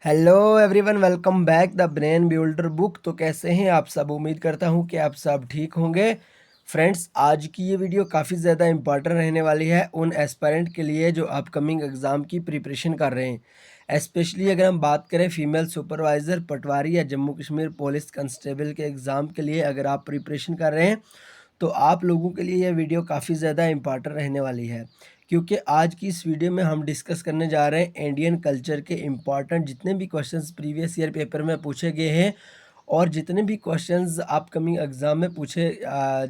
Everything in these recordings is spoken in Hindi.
Hello everyone, welcome back the brain builder book. तो कैसे हैं आप सब? उम्मीद करता हूं कि आप सब ठीक होंगे। फ्रेंड्स, आज की ये वीडियो काफ़ी ज़्यादा इंपॉर्टेंट रहने वाली है उन एस्पायरेंट के लिए जो अपकमिंग एग्ज़ाम की प्रिपरेशन कर रहे हैं। स्पेशली अगर हम बात करें फीमेल सुपरवाइज़र, पटवारी या जम्मू कश्मीर पुलिस कांस्टेबल के एग्ज़ाम के लिए अगर आप प्रिपरेशन कर रहे हैं तो आप लोगों के लिए यह वीडियो काफ़ी ज़्यादा इम्पॉर्टेंट रहने वाली है, क्योंकि आज की इस वीडियो में हम डिस्कस करने जा रहे हैं इंडियन कल्चर के इम्पॉर्टेंट जितने भी क्वेश्चंस प्रीवियस ईयर पेपर में पूछे गए हैं और जितने भी क्वेश्चंस अपकमिंग एग्ज़ाम में पूछे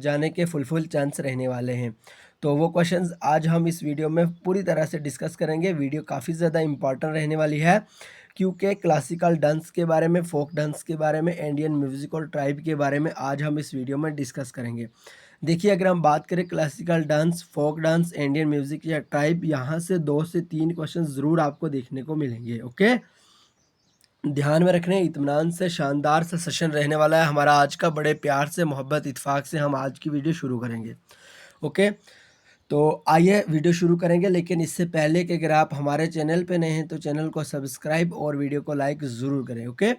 जाने के फुल चांस रहने वाले हैं। तो वो क्वेश्चंस आज हम इस वीडियो में पूरी तरह से डिस्कस करेंगे। वीडियो काफ़ी ज़्यादा इम्पॉर्टेंट रहने वाली है, क्योंकि क्लासिकल डांस के बारे में, फोक डांस के बारे में, इंडियन म्यूज़िक और ट्राइब के बारे में आज हम इस वीडियो में डिस्कस करेंगे। देखिए, अगर हम बात करें classical dance, folk dance, Indian music या ट्राइब, यहाँ से 2 से 3 क्वेश्चन ज़रूर आपको देखने को मिलेंगे। ओके? ध्यान में रखना है, इत्मीनान से शानदार सा सेशन रहने वाला है हमारा आज का। बड़े प्यार से, मोहब्बत, इत्तेफाक से हम आज की वीडियो शुरू करेंगे। ओके? तो आइए वीडियो शुरू करेंगे, लेकिन इससे पहले कि अगर आप हमारे चैनल पे नए हैं तो चैनल को सब्सक्राइब और वीडियो को लाइक ज़रूर करें। ओके?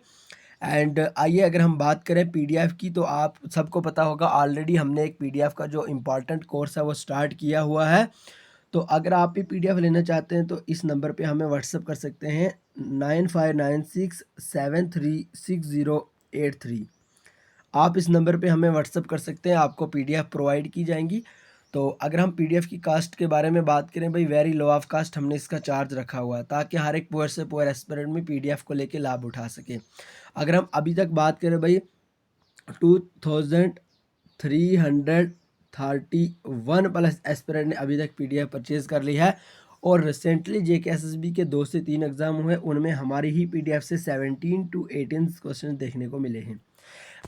एंड आइए अगर हम बात करें पीडीएफ की, तो आप सबको पता होगा ऑलरेडी हमने एक पीडीएफ का जो इम्पॉर्टेंट कोर्स है वो स्टार्ट किया हुआ है। तो अगर आप भी पीडीएफ लेना चाहते हैं तो इस नंबर पे हमें व्हाट्सअप कर सकते हैं 9596736083। आप इस नंबर पे हमें व्हाट्सअप कर सकते हैं, आपको पीडीएफ प्रोवाइड की जाएंगी। तो अगर हम पीडीएफ की कास्ट के बारे में बात करें, भाई वेरी लो ऑफ कास्ट हमने इसका चार्ज रखा हुआ है ताकि हर एक पुअर से पुअर एस्पिरेंट में पीडीएफ को लेके लाभ उठा सके। अगर हम अभी तक बात करें भाई, 2331 प्लस एस्पिरेंट ने अभी तक पीडीएफ परचेज कर ली है। और रिसेंटली जेकेएसएसबी के 2 से 3 एग्जाम हुए, उनमें हमारी ही पीडीएफ से 17 to 18 क्वेश्चन देखने को मिले हैं।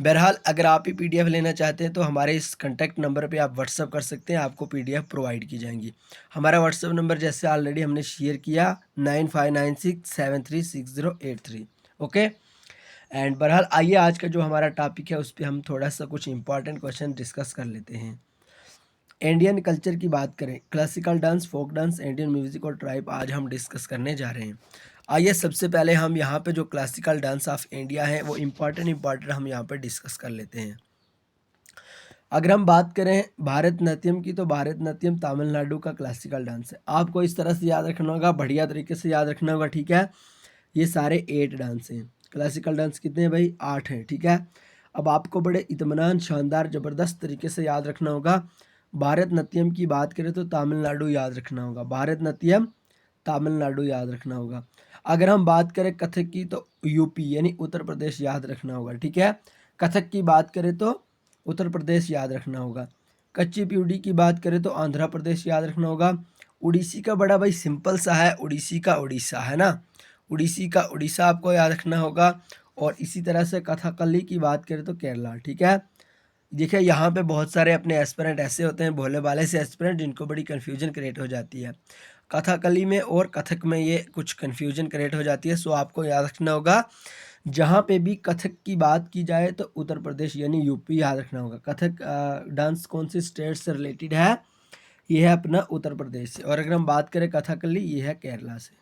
बहरहाल, अगर आप ही पीडीएफ लेना चाहते हैं तो हमारे इस कॉन्टैक्ट नंबर पे आप व्हाट्सअप कर सकते हैं, आपको पीडीएफ प्रोवाइड की जाएंगी। हमारा व्हाट्सअप नंबर जैसे ऑलरेडी हमने शेयर किया, 9596736083। ओके? एंड बहरहाल आइए आज का जो हमारा टॉपिक है उस पर हम थोड़ा सा कुछ इंपॉर्टेंट क्वेश्चन डिस्कस कर लेते हैं। इंडियन कल्चर की बात करें, classical dance, folk dance, Indian music और ट्राइब आज हम डिस्कस करने जा रहे हैं। आइए सबसे पहले हम यहाँ पे जो क्लासिकल डांस ऑफ इंडिया है वो इम्पॉर्टेंट हम यहाँ पे डिस्कस कर लेते हैं। अगर हम बात करें भारतनाट्यम की, तो भारतनाट्यम तमिलनाडु का क्लासिकल डांस है। आपको इस तरह से याद रखना होगा, बढ़िया तरीके से याद रखना होगा, ठीक है? ये सारे 8 डांस हैं। क्लासिकल डांस कितने हैं भाई? 8 हैं, ठीक है? अब आपको बड़े इत्मीनान, शानदार, ज़बरदस्त तरीके से याद रखना होगा। भारतनाट्यम की बात करें तो तमिलनाडु याद रखना होगा, भारतनाट्यम तमिलनाडु याद रखना होगा। अगर हम बात करें कथक की तो यूपी यानी उत्तर प्रदेश याद रखना होगा, ठीक है? कथक की बात करें तो उत्तर प्रदेश याद रखना होगा। कच्ची पीढ़ी की बात करें तो आंध्र प्रदेश याद रखना होगा। उड़ीसी का बड़ा भाई सिंपल सा है, उड़ीसी का उड़ीसा है ना, उड़ीसी का उड़ीसा आपको याद रखना होगा। और इसी तरह से कथकली की बात करें तो केरला, ठीक है? देखिए, यहाँ पे बहुत सारे अपने एस्पिरेंट ऐसे होते हैं, भोले भाले से एस्पिरेंट, जिनको बड़ी कन्फ्यूजन क्रिएट हो जाती है कथकली में और कथक में, ये कुछ कन्फ्यूजन क्रिएट हो जाती है। सो आपको याद रखना होगा, जहाँ पे भी कथक की बात की जाए तो उत्तर प्रदेश यानी यूपी याद रखना होगा। कथक डांस कौन सी स्टेट से रिलेटेड है? ये है अपना उत्तर प्रदेश से। और अगर हम बात करें कथकली, ये है केरला से।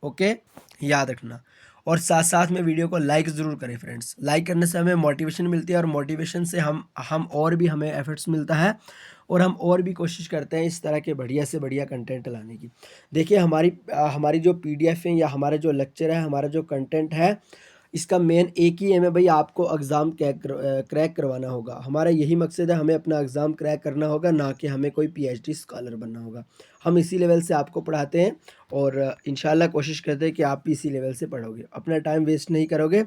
ओके, याद रखना। और साथ साथ में वीडियो को लाइक ज़रूर करें फ्रेंड्स। लाइक करने से हमें मोटिवेशन मिलती है और मोटिवेशन से हम और भी हमें एफर्ट्स मिलता है और हम और भी कोशिश करते हैं इस तरह के बढ़िया से बढ़िया कंटेंट लाने की। देखिए, हमारी जो पीडीएफ है या हमारा जो लेक्चर है, हमारा जो कंटेंट है, इसका मेन एक ही एम है भाई, आपको एग्ज़ाम क्रैक करवाना होगा। हमारा यही मकसद है, हमें अपना एग्ज़ाम क्रैक करना होगा, ना कि हमें कोई पीएचडी स्कॉलर बनना होगा। हम इसी लेवल से आपको पढ़ाते हैं और इंशाल्लाह कोशिश करते हैं कि आप भी इसी लेवल से पढ़ोगे, अपना टाइम वेस्ट नहीं करोगे।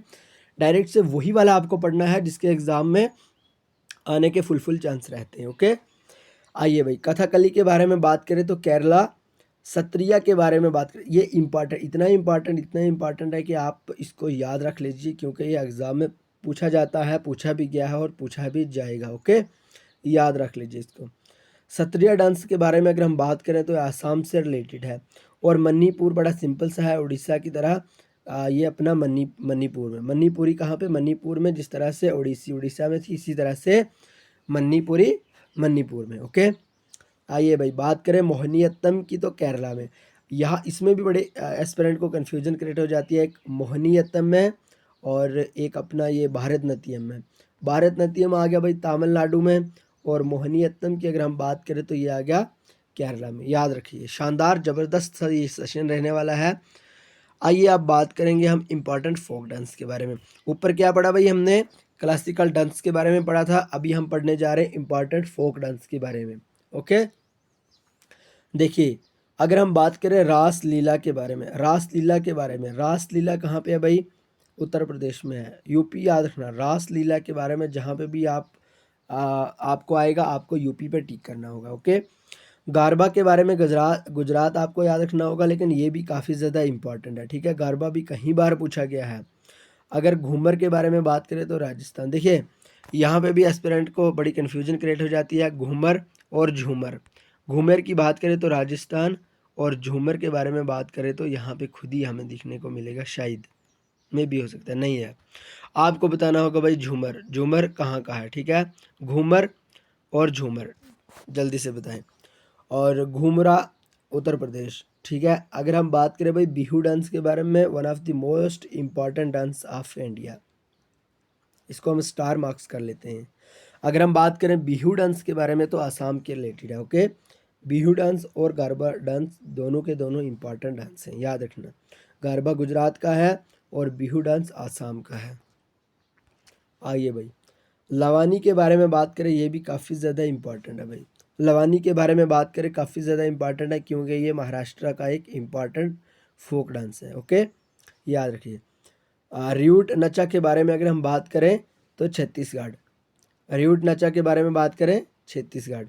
डायरेक्ट से वही वाला आपको पढ़ना है जिसके एग्ज़ाम में आने के फुल चांस रहते हैं। ओके? आइए भाई, कथकली के बारे में बात करें तो केरला, सत्रिया के बारे में बात करें, ये इतना इम्पॉर्टेंट है कि आप इसको याद रख लीजिए, क्योंकि ये एग्ज़ाम में पूछा जाता है, पूछा भी गया है और पूछा भी जाएगा। ओके, याद रख लीजिए इसको। सत्रिया डांस के बारे में अगर हम बात करें तो आसाम से रिलेटेड है और मणिपुर बड़ा सिंपल सा है, उड़ीसा की तरह। ये अपना मणिपुर में, मणिपुरी कहाँ पे? मणिपुर में। जिस तरह से उड़ीसी उड़ीसा में थी, इसी तरह से मणिपुरी मणिपुर में। ओके? आइए भाई, बात करें मोहिनीअट्टम की तो केरला में। यहाँ इसमें भी बड़े एस्पिरेंट को कन्फ्यूजन क्रिएट हो जाती है। एक मोहिनीअट्टम में और एक अपना ये भारतनाट्यम में। भारतनाट्यम आ गया भाई तमिलनाडु में, और मोहिनीअट्टम की अगर हम बात करें तो ये आ गया केरला में। याद रखिए, शानदार ज़बरदस्त सा ये सेशन रहने वाला है। आइए अब बात करेंगे हम इम्पॉर्टेंट फोक डांस के बारे में। ऊपर क्या पढ़ा भाई हमने? क्लासिकल डांस के बारे में पढ़ा था। अभी हम पढ़ने जा रहे हैं इम्पॉर्टेंट फोक डांस के बारे में। ओके, देखिए अगर हम बात करें रास लीला के बारे में, रास लीला के बारे में, रास लीला कहाँ पे है भाई? उत्तर प्रदेश में है। यूपी याद रखना। रास लीला के बारे में जहाँ पे भी आपको आएगा, आपको यूपी पे टिक करना होगा। ओके, गारबा के बारे में गुजरात गुजरात आपको याद रखना होगा, लेकिन ये भी काफ़ी ज़्यादा इंपॉर्टेंट है। ठीक है, गारबा भी कहीं बार पूछा गया है। अगर घूमर के बारे में बात करें तो राजस्थान। देखिए यहाँ पे भी एस्पिरेंट को बड़ी कन्फ्यूजन क्रिएट हो जाती है, घूमर और झूमर। घूमर की बात करें तो राजस्थान, और झूमर के बारे में बात करें तो यहाँ पे खुद ही हमें दिखने को मिलेगा, शायद में भी हो सकता है, नहीं है। आपको बताना होगा भाई झूमर, झूमर कहाँ का है। ठीक है, घूमर और झूमर जल्दी से बताएं। और घूमरा उत्तर प्रदेश। ठीक है, अगर हम बात करें भाई बिहू डांस के बारे में, one of the most important dance of India, इसको हम स्टार मार्क्स कर लेते हैं। अगर हम बात करें बिहू डांस के बारे में तो आसाम के रिलेटेड है। ओके, बिहू डांस और गरबा डांस दोनों के दोनों इम्पॉर्टेंट डांस हैं, याद रखना। गरबा गुजरात का है और बिहू डांस आसाम का है। आइए भाई लवानी के बारे में बात करें, ये भी काफ़ी ज़्यादा इम्पॉर्टेंट है भाई। लवानी के बारे में बात करें, काफ़ी ज़्यादा इम्पॉर्टेंट है क्योंकि ये महाराष्ट्र का एक इम्पॉर्टेंट फोक डांस है। ओके, याद रखिए। रियूट नचा के बारे में अगर हम बात करें तो छत्तीसगढ़। रियूट नचा के बारे में बात करें छत्तीसगढ़।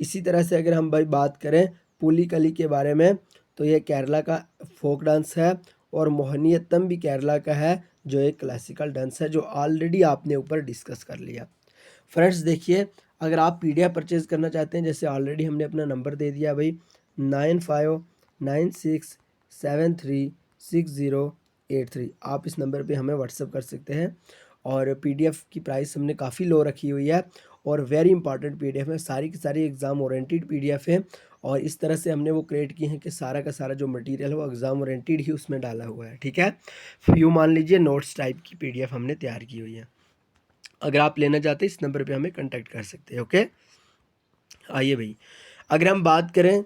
इसी तरह से अगर हम भाई बात करें पुलिकली के बारे में तो ये केरला का फोक डांस है, और मोहिनीअट्टम भी केरला का है, जो एक क्लासिकल डांस है, जो ऑलरेडी आपने ऊपर डिस्कस कर लिया। फ्रेंड्स देखिए, अगर आप पीडीएफ परचेज़ करना चाहते हैं, जैसे ऑलरेडी हमने अपना नंबर दे दिया भाई 9596736083, आप इस नंबर पे हमें व्हाट्सअप कर सकते हैं। और पीडीएफ की प्राइस हमने काफ़ी लो रखी हुई है, और वेरी इंपॉर्टेंट पीडीएफ है, सारी की सारी एग्ज़ाम ओरिएंटेड पीडीएफ है। और इस तरह से हमने वो क्रिएट किए हैं कि सारा का सारा जो मटेरियल है वो एग्ज़ाम ओरिएंटेड ही उसमें डाला हुआ है। ठीक है, यूँ मान लीजिए नोट्स टाइप की पीडीएफ हमने तैयार की हुई है। अगर आप लेना चाहते हैं इस नंबर पे हमें कांटेक्ट कर सकते हैं। ओके, आइए भाई अगर हम बात करें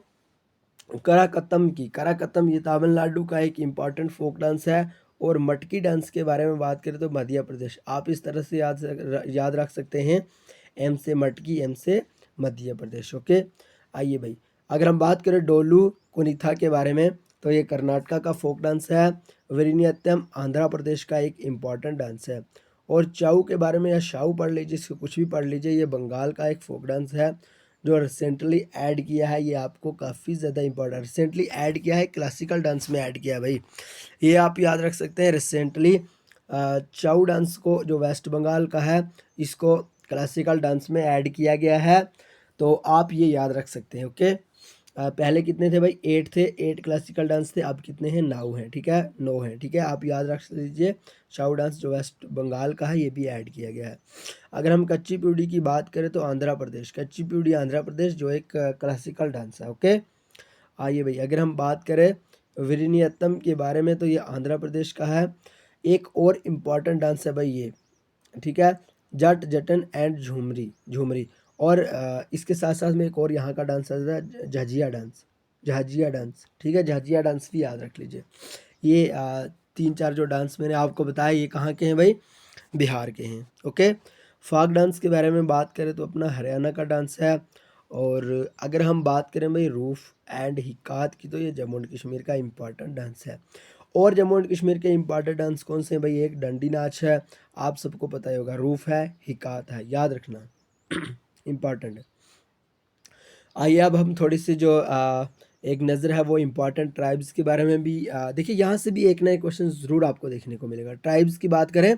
कराकत्तम की, कराकत्तम ये तमिलनाडु का एक इम्पॉर्टेंट फोक डांस है। और मटकी डांस के बारे में बात करें तो मध्य प्रदेश। आप इस तरह से याद रख सकते हैं, एम से मटकी, एम से मध्य प्रदेश। ओके, आइए भाई अगर हम बात करें डोलू कुनिथा के बारे में तो ये कर्नाटका का फोक डांस है। विरिनियत्तम आंध्र प्रदेश का एक इम्पॉर्टेंट डांस है। और चाऊ के बारे में या शाऊ पढ़ लीजिए, इसको कुछ भी पढ़ लीजिए, ये बंगाल का एक फोक डांस है जो रिसेंटली ऐड किया है। ये आपको काफ़ी ज़्यादा इंपॉर्टेंट, रिसेंटली ऐड किया है, क्लासिकल डांस में ऐड किया है भाई, ये आप याद रख सकते हैं। रिसेंटली चाऊ डांस को, जो वेस्ट बंगाल का है, इसको क्लासिकल डांस में ऐड किया गया है, तो आप ये याद रख सकते हैं। ओके, पहले कितने थे भाई? 8 थे, 8 क्लासिकल डांस थे, अब कितने हैं? 9 हैं। ठीक है, 9 हैं। ठीक है, आप याद रख लीजिए। चाऊ डांस जो वेस्ट बंगाल का है, ये भी ऐड किया गया है। अगर हम कच्चीपुड़ी की बात करें तो आंध्र प्रदेश, कच्चीपुड़ी आंध्र प्रदेश जो एक क्लासिकल डांस है। ओके, आइए भाई अगर हम बात करें विरिनियत्तम के बारे में तो ये आंध्र प्रदेश का है। एक और इम्पॉर्टेंट डांस है भाई ये, ठीक है, जट जटन एंड झूमरी, झूमरी। और इसके साथ साथ में एक और यहाँ का डांस आता है झाजिया डांस, झाजिया डांस। ठीक है, झाजिया डांस भी याद रख लीजिए। ये 3-4 जो डांस मैंने आपको बताया ये कहाँ के हैं भाई? बिहार के हैं। ओके, फाग डांस के बारे में बात करें तो अपना हरियाणा का डांस है। और अगर हम बात करें भाई रूफ एंड हिकात की तो ये जम्मू एंड कश्मीर का इम्पॉर्टेंट डांस है। और जम्मू एंड कश्मीर के इम्पॉर्टेंट डांस कौन से हैं भाई? एक डंडी नाच है, आप सबको पता ही होगा, रूफ है, हिकात है, याद रखना इम्पॉर्टेंट है। आइए अब हम थोड़ी सी जो एक नज़र है वो इम्पॉर्टेंट ट्राइब्स के बारे में भी देखिए, यहाँ से भी एक नए क्वेश्चन ज़रूर आपको देखने को मिलेगा। ट्राइब्स की बात करें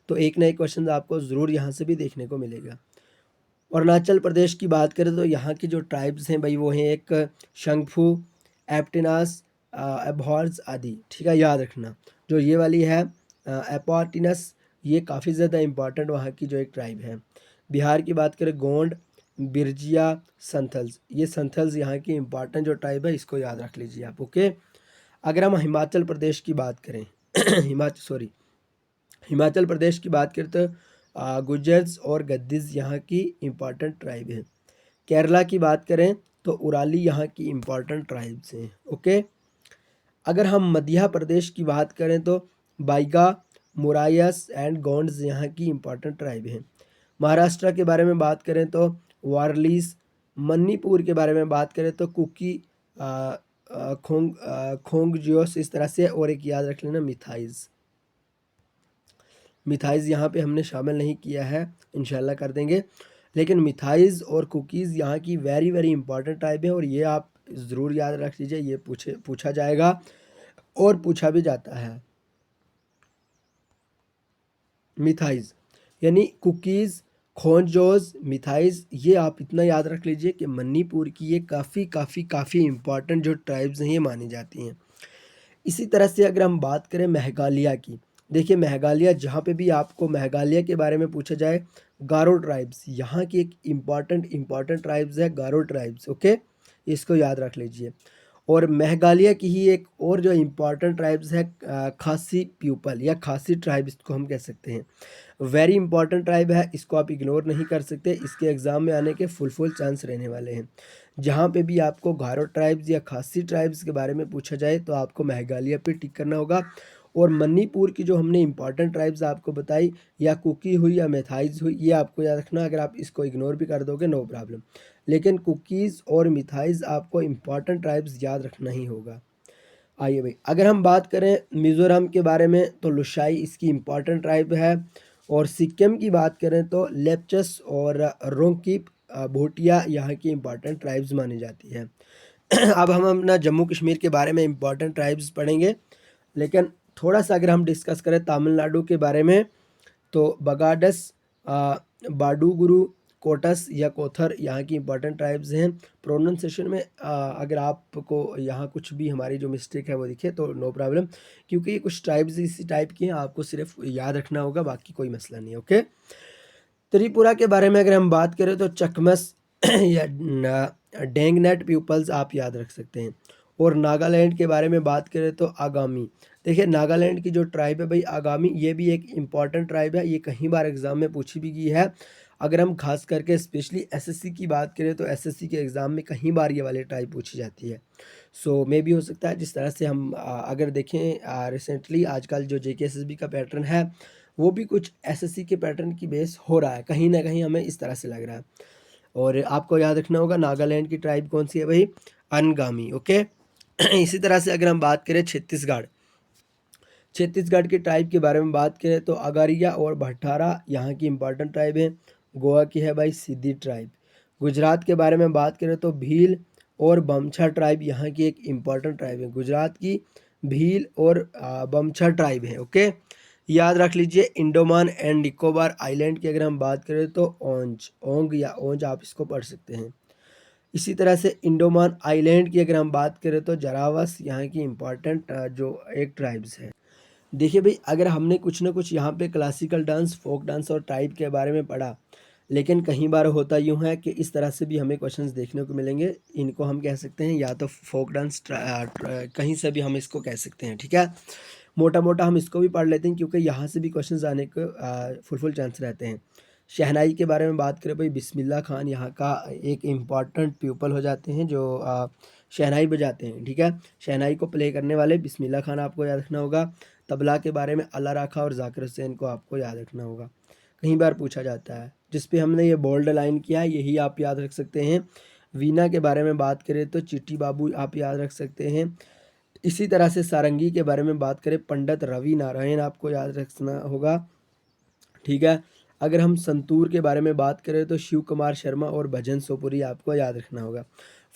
तो एक नए क्वेश्चन आपको ज़रूर यहाँ से भी देखने को मिलेगा। अरुणाचल प्रदेश की बात करें तो यहाँ की जो ट्राइब्स हैं भाई वो हैं एक शंगफू, एप्टिनास, एबहॉर्स आदि। ठीक है, याद रखना। जो ये वाली है एपार्टिनस, ये काफ़ी ज़्यादा इम्पॉर्टेंट वहाँ की जो एक ट्राइब है। बिहार की बात करें गोंड, बिरजिया, संथल्स, ये संथल्स यहाँ की इम्पॉर्टेंट जो ट्राइब है, इसको याद रख लीजिए आप। ओके, अगर हम हिमाचल प्रदेश की बात करें हिमाचल प्रदेश की बात करें तो गुर्जर्स और गद्दीज यहाँ की इम्पॉर्टेंट ट्राइब है। केरला की बात करें तो उराली यहाँ की इम्पॉर्टेंट ट्राइब्स हैं। ओके, अगर हम मध्य प्रदेश की बात करें तो बाइगा, मुरायस एंड गोंड्स यहाँ की इम्पॉर्टेंट ट्राइब हैं। महाराष्ट्र के बारे में बात करें तो वारलीस, मणिपुर के बारे में बात करें तो कुकी, खोंगजियोस, इस तरह से। और एक याद रख लेना मिथाइज़ यहाँ पे हमने शामिल नहीं किया है, इंशाल्लाह कर देंगे। लेकिन मिथाइज़ और कुकीज़ यहाँ की वेरी वेरी इंपॉर्टेंट टाइप है और ये आप ज़रूर याद रख लीजिए, ये पूछा जाएगा और पूछा भी जाता है। मिथाइज़ यानी कुकीज़, खोंजोज, मिथाइज़, ये आप इतना याद रख लीजिए कि मणिपुर की ये काफ़ी इम्पॉर्टेंट जो ट्राइब्स हैं ये मानी जाती हैं। इसी तरह से अगर हम बात करें मेघालय की, देखिए मेघालय, जहाँ पे भी आपको मेघालय के बारे में पूछा जाए, गारो ट्राइब्स यहाँ की एक इम्पॉर्टेंट ट्राइब्स है, गारो ट्राइब्स। ओके, इसको याद रख लीजिए। और मेघालय की ही एक और जो इम्पॉर्टेंट ट्राइब्स है खासी पीपल या खासी ट्राइब, इसको हम कह सकते हैं। वेरी इंपॉर्टेंट ट्राइब है, इसको आप इग्नोर नहीं कर सकते, इसके एग्ज़ाम में आने के फुल चांस रहने वाले हैं। जहाँ पे भी आपको गारो ट्राइब्स या खासी ट्राइब्स के बारे में पूछा जाए तो आपको मेघालय पे टिक करना होगा। और मणिपुर की जो हमने इंपॉर्टेंट ट्राइब्स आपको बताई, या कुकी हुई या मेथाइज हुई, ये आपको याद रखना। अगर आप इसको इग्नोर भी कर दोगे नो प्रॉब्लम, लेकिन कुकीज़ और मिथाइज आपको इम्पॉर्टेंट ट्राइब्स याद रखना ही होगा। आइए भाई, अगर हम बात करें मिज़ोरम के बारे में तो लुशाई इसकी इम्पॉर्टेंट ट्राइब है। और सिक्किम की बात करें तो लेप्चस और रोंगकीप, भोटिया यहाँ की इम्पॉर्टेंट ट्राइब्स मानी जाती है। अब हम अपना जम्मू कश्मीर के बारे में इम्पॉर्टेंट ट्राइब्स पढ़ेंगे, लेकिन थोड़ा सा अगर हम डिस्कस करें तमिलनाडु के बारे में तो बगाडस, बाडूगुरु, कोटस या कोथर यहाँ की इंपॉर्टेंट ट्राइब्स हैं। प्रोनाउंसिएशन में अगर आपको यहाँ कुछ भी हमारी जो मिस्टेक है वो दिखे तो नो प्रॉब्लम, क्योंकि ये कुछ ट्राइब्स इसी टाइप की हैं, आपको सिर्फ याद रखना होगा, बाकी कोई मसला नहीं। ओके, त्रिपुरा के बारे में अगर हम बात करें तो चकमस या डेंगनेट पीपल्स आप याद रख सकते हैं। और नागालैंड के बारे में बात करें तो आगामी, देखिए नागालैंड की जो ट्राइब है भाई आगामी, ये भी एक इम्पॉर्टेंट ट्राइब है, ये कई बार एग्ज़ाम में पूछी भी गई है। अगर हम खास करके स्पेशली एसएससी की बात करें तो एसएससी के एग्ज़ाम में कई बार ये वाली ट्राइब पूछी जाती है। सो मे भी हो सकता है, जिस तरह से हम अगर देखें रिसेंटली आजकल जो जेकेएसएसबी का पैटर्न है वो भी कुछ एसएससी के पैटर्न की बेस हो रहा है, कहीं ना कहीं हमें इस तरह से लग रहा है। और आपको याद रखना होगा नागालैंड की ट्राइब कौन सी है भाई, अनगामी। ओके, इसी तरह से अगर हम बात करें छत्तीसगढ़ की ट्राइब के बारे में बात करें तो अगारिया और भट्टारा यहाँ की इम्पॉर्टेंट ट्राइब है। गोवा की है भाई सिद्धि ट्राइब। गुजरात के बारे में बात करें तो भील और बमछा ट्राइब यहाँ की एक इम्पॉर्टेंट ट्राइब है। गुजरात की भील और बमछा ट्राइब है। ओके, याद रख लीजिए। इंडोमान एंड निकोबार आइलैंड की अगर हम बात करें तो ओंग या ओंज आप इसको पढ़ सकते हैं। इसी तरह से इंडोमान आइलैंड की अगर हम बात करें तो जरावस यहाँ की इम्पॉर्टेंट जो एक ट्राइब्स है। देखिए भाई, अगर हमने कुछ ना कुछ यहाँ पे क्लासिकल डांस, फोक डांस और ट्राइब के बारे में पढ़ा, लेकिन कई बार होता यूँ है कि इस तरह से भी हमें क्वेश्चंस देखने को मिलेंगे। इनको हम कह सकते हैं या तो फोक डांस, कहीं से भी हम इसको कह सकते हैं। ठीक है, मोटा मोटा हम इसको भी पढ़ लेते हैं क्योंकि यहाँ से भी क्वेश्चंस आने के फुल चांस रहते हैं। शहनाई के बारे में बात करें भाई, बिस्मिल्लाह खान यहाँ का एक इम्पॉर्टेंट प्यूपल हो जाते हैं जो शहनाई बजाते हैं। ठीक है, शहनाई को प्ले करने वाले बिस्मिल्लाह खान आपको याद रखना होगा। तबला के बारे में अल्लाह राखा और जाकिर हुसैन को आपको याद रखना होगा, कई बार पूछा जाता है। जिस पे हमने ये बोल्ड लाइन किया है यही आप याद रख सकते हैं। वीणा के बारे में बात करें तो चिट्टी बाबू आप याद रख सकते हैं। इसी तरह से सारंगी के बारे में बात करें पंडित रवि नारायण आपको याद रखना होगा। ठीक है, अगर हम संतूर के बारे में बात करें तो शिव कुमार शर्मा और भजन सोपुरी आपको याद रखना होगा।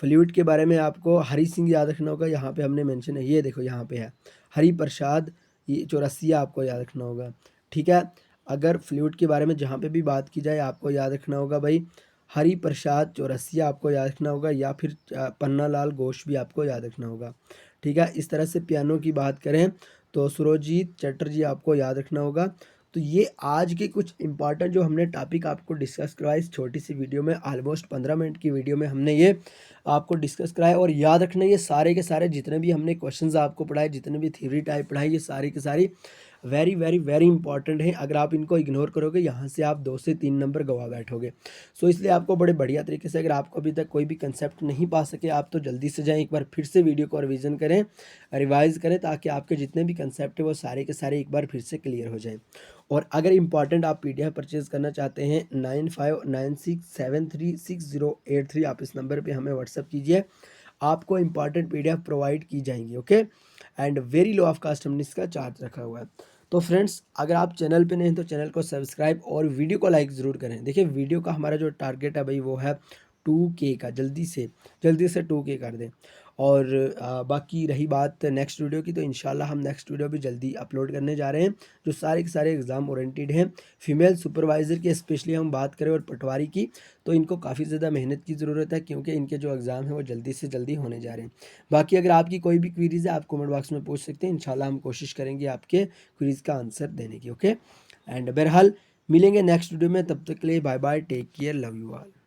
फ्लूट के बारे में आपको हरी सिंह याद रखना होगा, यहाँ पे हमने मेंशन है, ये देखो यहाँ पे है हरी प्रसाद ये चौरसिया आपको याद रखना होगा। ठीक है, अगर फ्लूट के बारे में जहाँ पे भी बात की जाए आपको याद रखना होगा भाई हरी प्रसाद चौरसिया आपको याद रखना होगा, या फिर पन्ना लाल घोष भी आपको याद रखना होगा। ठीक है, इस तरह से पियानो की बात करें तो सुरजीत चटर्जी आपको याद रखना होगा। तो ये आज के कुछ इंपॉर्टेंट जो हमने टॉपिक आपको डिस्कस करवाया इस छोटी सी वीडियो में, ऑलमोस्ट 15 मिनट की वीडियो में हमने ये आपको डिस्कस कराया। और याद रखना ये सारे के सारे जितने भी हमने क्वेश्चंस आपको पढ़ाए, जितने भी थ्योरी टाइप पढ़ाई, ये सारी की सारी वेरी वेरी वेरी इंपॉर्टेंट हैं। अगर आप इनको इग्नोर करोगे यहाँ से आप 2 से 3 नंबर गवा बैठोगे। सो इसलिए आपको बड़े बढ़िया तरीके से, अगर आपको अभी तक कोई भी कंसेप्ट नहीं पा सके आप तो जल्दी से जाएं, एक बार फिर से वीडियो को रिवीजन करें, रिवाइज करें, ताकि आपके जितने भी कंसेप्ट है वो सारे के सारे एक बार फिर से क्लियर हो जाएं। और अगर इंपॉर्टेंट आप PDF परचेज़ करना चाहते हैं 9596736083, आप इस नंबर पे हमें व्हाट्सअप कीजिए, आपको इंपॉर्टेंट PDF प्रोवाइड की जाएंगी। Okay, and very low of cost हमने इसका चार्ज रखा हुआ है। तो फ्रेंड्स, अगर आप चैनल पे नहीं हैं तो चैनल को सब्सक्राइब और वीडियो को लाइक ज़रूर करें। देखिए वीडियो का हमारा जो टारगेट है भाई वो है 2K का, जल्दी से 2K कर दें। और बाकी रही बात नेक्स्ट वीडियो की, तो इंशाल्लाह हम नेक्स्ट वीडियो भी जल्दी अपलोड करने जा रहे हैं, जो सारे के सारे एग्ज़ाम ओरिएंटेड हैं। फीमेल सुपरवाइज़र की स्पेशली हम बात करें और पटवारी की, तो इनको काफ़ी ज़्यादा मेहनत की ज़रूरत है, क्योंकि इनके जो एग्ज़ाम हैं वो जल्दी से जल्दी होने जा रहे हैं। बाकी अगर आपकी कोई भी क्वीरीज़ है आप कमेंट बॉक्स में पूछ सकते हैं, इंशाल्लाह हम कोशिश करेंगे आपके क्वीरीज़ का आंसर देने की। ओके, एंड बहरहाल मिलेंगे नेक्स्ट वीडियो में, तब तक के लिए bye bye, take care, love you all.